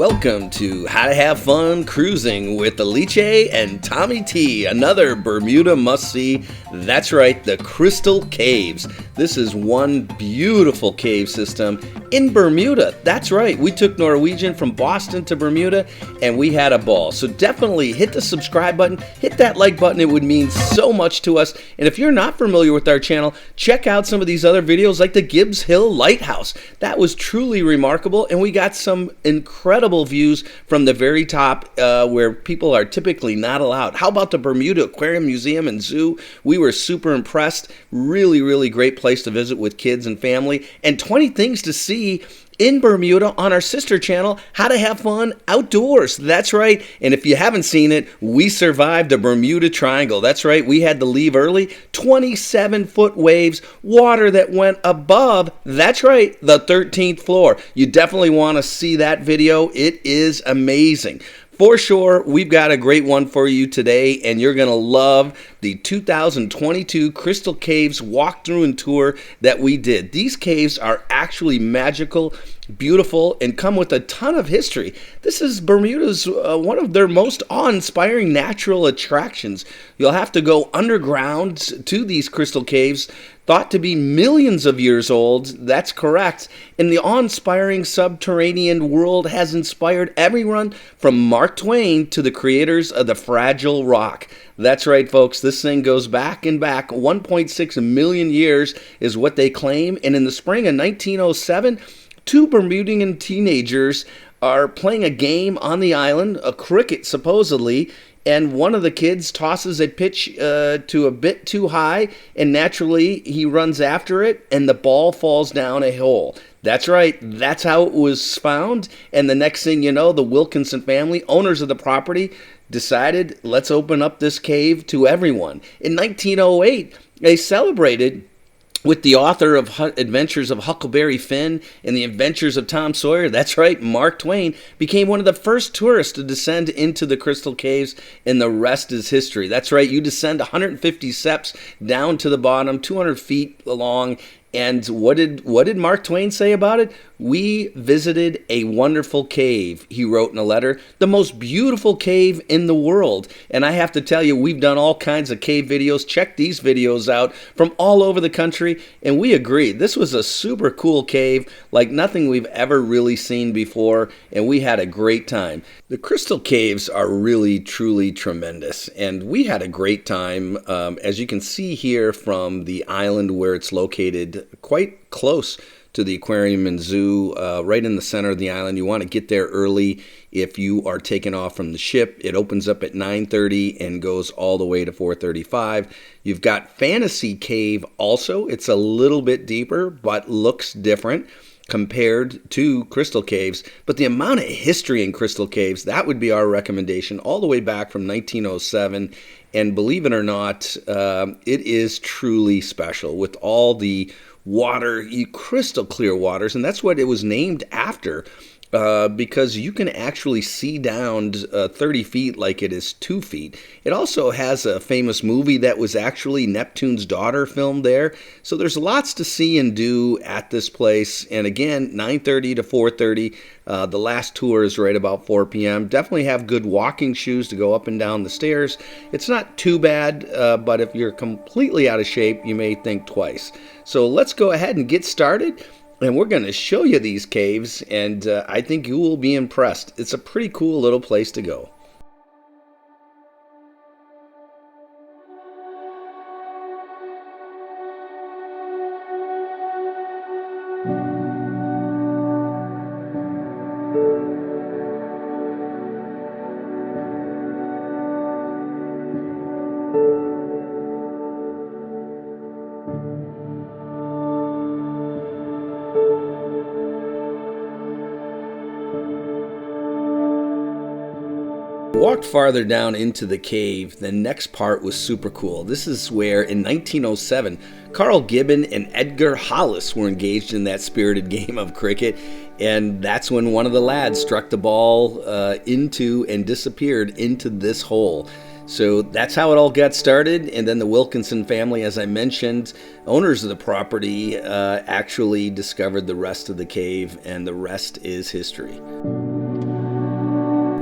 Welcome to How to Have Fun Cruising with Alice and Tommy T, another Bermuda must-see. That's right, the Crystal Caves. This is one beautiful cave system in Bermuda. That's right, we took Norwegian from Boston to Bermuda and we had a ball. So definitely hit the subscribe button, hit that like button, it would mean so much to us. And if you're not familiar with our channel, check out some of these other videos like the Gibbs Hill Lighthouse. That was truly remarkable, and we got some incredible views from the very top where people are typically not allowed. How about the Bermuda Aquarium Museum and Zoo? We were super impressed. Really great place to visit with kids and family, and 20 things to see in Bermuda on our sister channel, How to Have Fun Outdoors. That's right. And if you haven't seen it, we survived the Bermuda Triangle. That's right. We had to leave early. 27-foot waves, water that went above, that's right, the 13th floor. You definitely want to see that video. It is amazing. For sure, we've got a great one for you today, and you're going to love the 2022 Crystal Caves walkthrough and tour that we did. These caves are actually magical, beautiful, and come with a ton of history. This is Bermuda's one of their most awe-inspiring natural attractions. You'll have to go underground to these crystal caves, thought to be millions of years old. That's correct. And the awe-inspiring subterranean world has inspired everyone from Mark Twain to the creators of the Fragile Rock. That's right, folks. This thing goes back and back. 1.6 million years is what they claim. And in the spring of 1907, two Bermudian teenagers are playing a game on the island, a cricket supposedly, and one of the kids tosses a pitch to a bit too high, and naturally he runs after it, and the ball falls down a hole. That's right, that's how it was found, and the next thing you know, the Wilkinson family, owners of the property, decided, let's open up this cave to everyone. In 1908, they celebrated with the author of Adventures of Huckleberry Finn and the Adventures of Tom Sawyer. That's right, Mark Twain became one of the first tourists to descend into the Crystal Caves, and the rest is history. That's right, you descend 150 steps down to the bottom, 200 feet long. And what did Mark Twain say about it? We visited a wonderful cave, he wrote in a letter, the most beautiful cave in the world. And I have to tell you, we've done all kinds of cave videos. Check these videos out from all over the country, and we agree. This was a super cool cave, like nothing we've ever really seen before, and we had a great time. The Crystal Caves are really, truly tremendous, and we had a great time, as you can see here from the island where it's located, quite close to the aquarium and zoo, right in the center of the island. You want to get there early if you are taking off from the ship. It opens up at 9:30 and goes all the way to 4:35. You've got Fantasy Cave also. It's a little bit deeper, but looks different compared to Crystal Caves. But the amount of history in Crystal Caves, that would be our recommendation, all the way back from 1907. And believe it or not, it is truly special with all the water, crystal clear waters, and that's what it was named after, because you can actually see down 30 feet like it is 2 feet. It also has a famous movie that was actually Neptune's Daughter filmed there. So there's lots to see and do at this place. And again, 9:30 to 4:30. The last tour is right about 4 p.m. Definitely have good walking shoes to go up and down the stairs. It's not too bad, but if you're completely out of shape, you may think twice. So let's go ahead and get started. And we're going to show you these caves, and I think you will be impressed. It's a pretty cool little place to go. Walked farther down into the cave. The next part was super cool. This is where in 1907 Carl Gibbons and Edgar Hollis were engaged in that spirited game of cricket, and that's when one of the lads struck the ball into and disappeared into this hole. So that's how it all got started. And then the Wilkinson family, as I mentioned, owners of the property, actually discovered the rest of the cave, and the rest is history.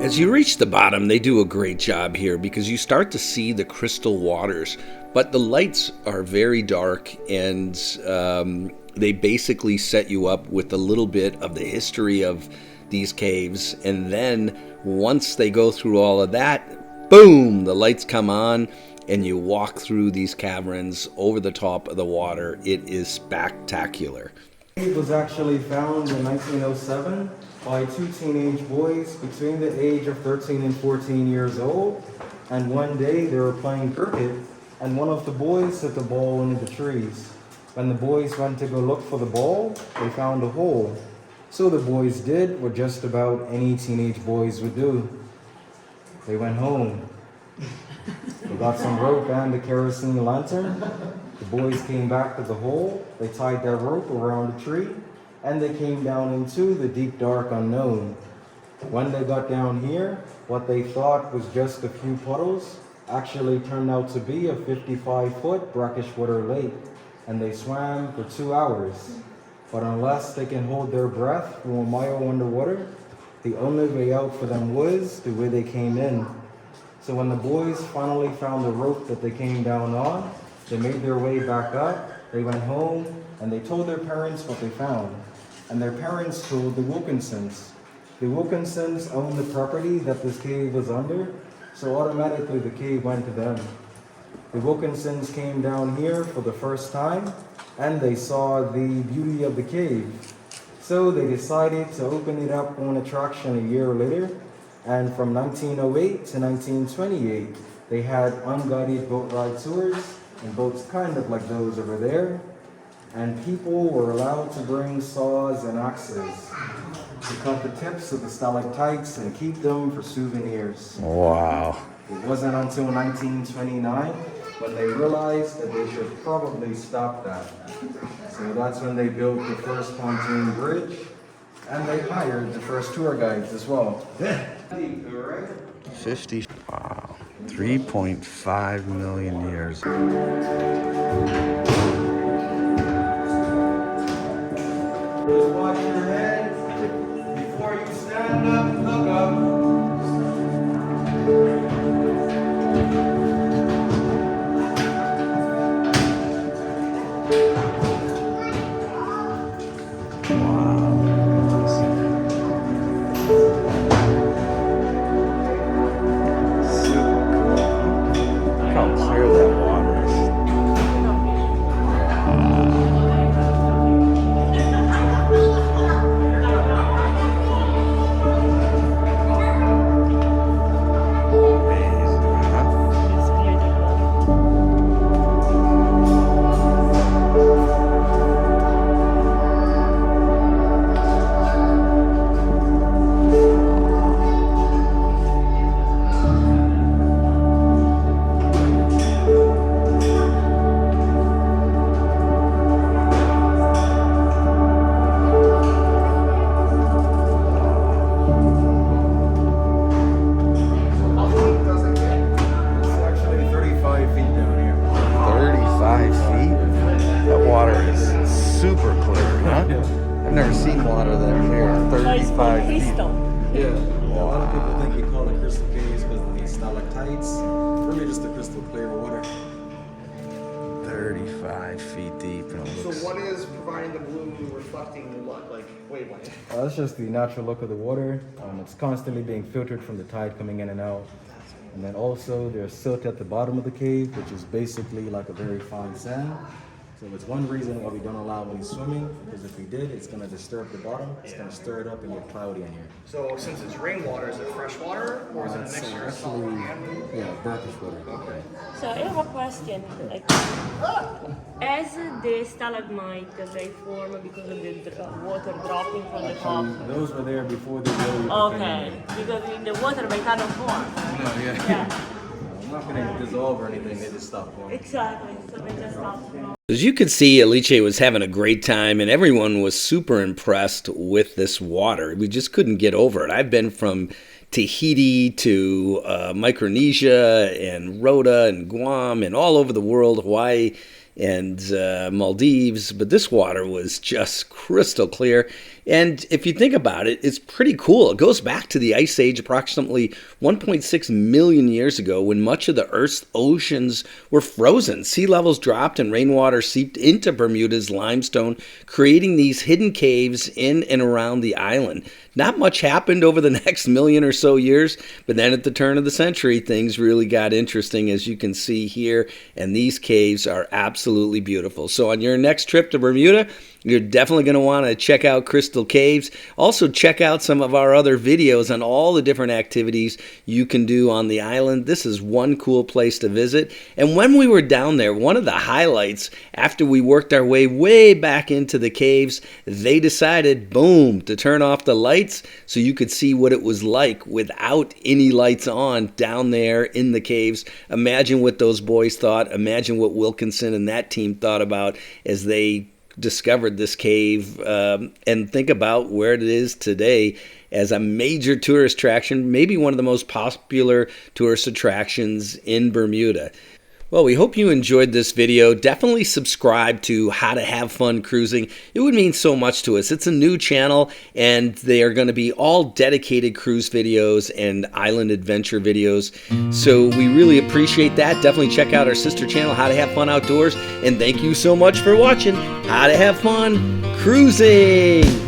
As you reach the bottom, they do a great job here because you start to see the crystal waters, but the lights are very dark, and they basically set you up with a little bit of the history of these caves. And then once they go through all of that, boom, the lights come on and you walk through these caverns over the top of the water. It is spectacular. It was actually found in 1907 by two teenage boys between the age of 13 and 14 years old. And one day they were playing cricket, and one of the boys hit the ball into the trees. When the boys went to go look for the ball, they found a hole. So the boys did what just about any teenage boys would do. They went home. They got some rope and a kerosene lantern. The boys came back to the hole. They tied their rope around the tree, and they came down into the deep dark unknown. When they got down here, what they thought was just a few puddles actually turned out to be a 55-foot brackish water lake, and they swam for 2 hours. But unless they can hold their breath for a mile underwater, the only way out for them was the way they came in. So when the boys finally found the rope that they came down on, they made their way back up, they went home, and they told their parents what they found. And their parents told the Wilkinsons. The Wilkinsons owned the property that this cave was under, so automatically the cave went to them. The Wilkinsons came down here for the first time, and they saw the beauty of the cave. So they decided to open it up on attraction a year later, and from 1908 to 1928, they had unguided boat ride tours, and boats kind of like those over there. And people were allowed to bring saws and axes to cut the tips of the stalactites and keep them for souvenirs. Wow. It wasn't until 1929 when they realized that they should probably stop that. So that's when they built the first pontoon bridge, and they hired the first tour guides as well. 50. Wow. 3.5 million years. Just watch your head before you stand up, look up. That's just the natural look of the water. It's constantly being filtered from the tide coming in and out. And then also there's silt at the bottom of the cave, which is basically like a very fine sand. So it's one reason why we don't allow any swimming, because if we did, it's going to disturb the bottom. It's going to stir it up and get cloudy in here. So since it's rainwater, is it fresh water or is it a mixture of salt and yeah, brackish water. Okay. So I have a question. Like, as the stalagmite they form because of the water dropping from the top. Those were there before the really Okay, because in the water they cannot form. No, Yeah. I'm not going to dissolve or anything, they just stop forming. Exactly. So they just stop. As you could see, Alice was having a great time, and everyone was super impressed with this water. We just couldn't get over it. I've been from Tahiti to Micronesia and Rota and Guam and all over the world, Hawaii and Maldives, but this water was just crystal clear. And if you think about it, it's pretty cool. It goes back to the Ice Age approximately 1.6 million years ago, when much of the Earth's oceans were frozen. Sea levels dropped and rainwater seeped into Bermuda's limestone, creating these hidden caves in and around the island. Not much happened over the next million or so years, but then at the turn of the century, things really got interesting, as you can see here, and these caves are absolutely beautiful. So on your next trip to Bermuda, you're definitely going to want to check out Crystal Caves. Also, check out some of our other videos on all the different activities you can do on the island. This is one cool place to visit. And when we were down there, one of the highlights, after we worked our way back into the caves, they decided, boom, to turn off the lights so you could see what it was like without any lights on down there in the caves. Imagine what those boys thought. Imagine what Wilkinson and that team thought about as they discovered this cave, and think about where it is today as a major tourist attraction, maybe one of the most popular tourist attractions in Bermuda. Well, we hope you enjoyed this video. Definitely subscribe to How to Have Fun Cruising. It would mean so much to us. It's a new channel, and they are going to be all dedicated cruise videos and island adventure videos. So we really appreciate that. Definitely check out our sister channel, How to Have Fun Outdoors. And thank you so much for watching How to Have Fun Cruising.